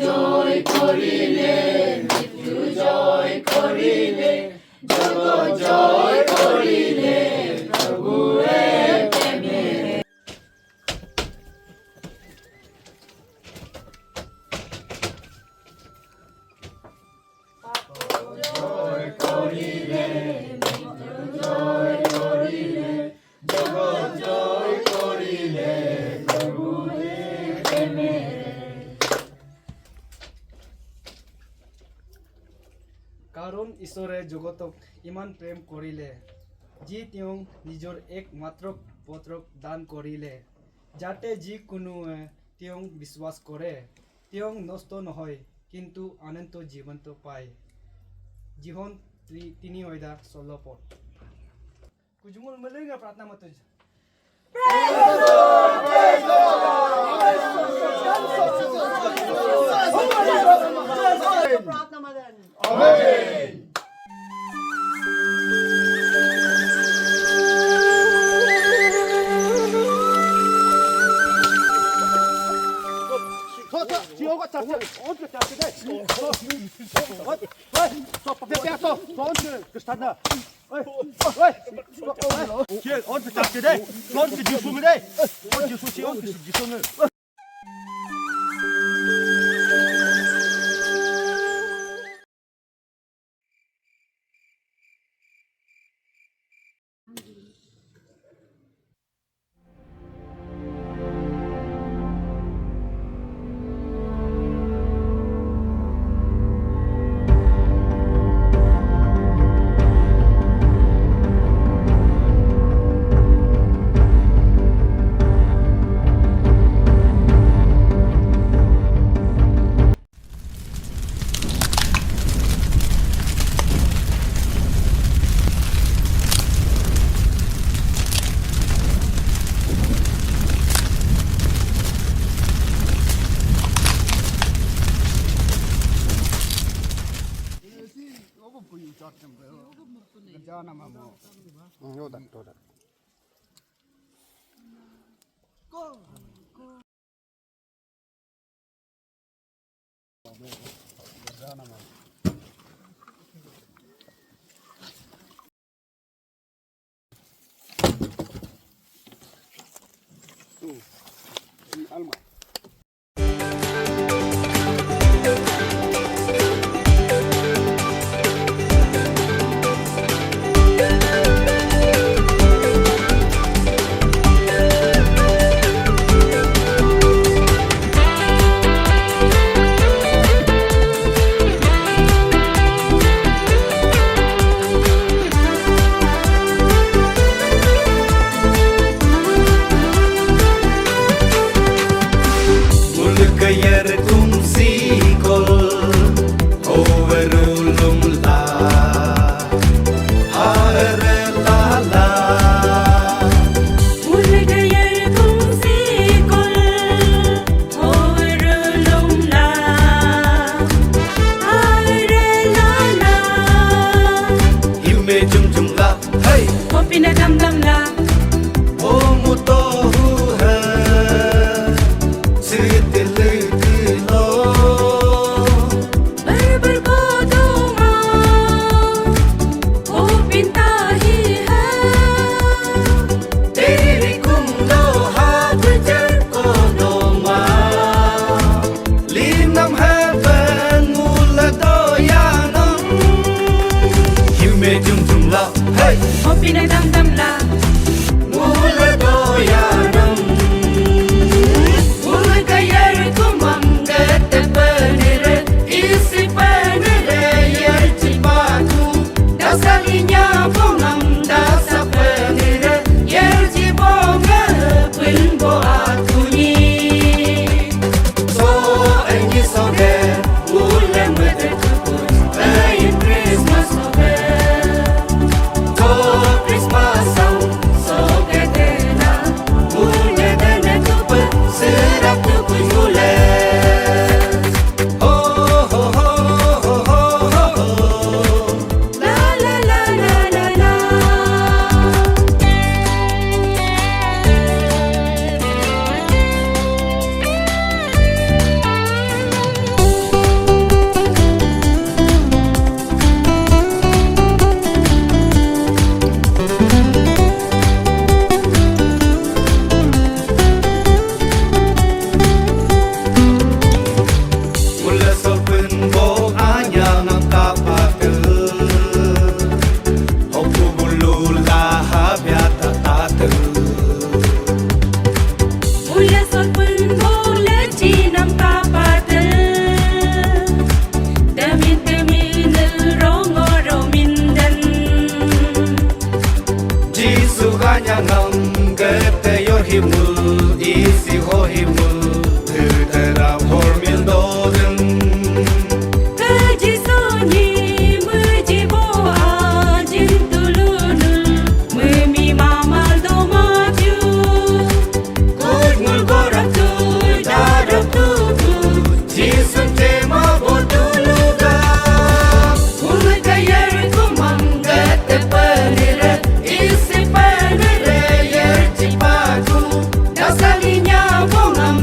জয় করিলে, মৃত্যু জয় করিলে, জগৎ জয় করিলে, প্রভুয়ে প্রেমেরে। জয় করিলে, মৃত্যু জয় করিলে, জগৎ জয় করিলে, প্রভুয়ে প্রেমেরে। কাৰণ ঈশ্বৰে জগতক ইমান প্ৰেম কৰিলে, যি তেওঁ নিজৰ একমাত্ৰ পুত্ৰক দান কৰিলে, যাতে যিকোনোৱে তেওঁক বিশ্বাস কৰে তেওঁ নষ্ট নহয়, কিন্তু অনন্ত জীৱনটো পায়। জীৱন 3:16 পদ। কুজুমুল মিলেगा प्रार्थना मत तुझ। प्रार्थना मदन। 지호가 잡혀. 어떻게 잡히네? 대표서 손을 그스탄다. 제 어떻게 잡히네? 손 주수미네. 손 주수시오 주수는. Alma. himul isi ho himul Tera formil dodun Kaji sunyi muji boa jintulunul Memi mamal do maju Kujmul gorak tu darab tutu Jisun tema botuluga Ulgayar kumangat panira Isi panere yer cipaku Dasalinya bongam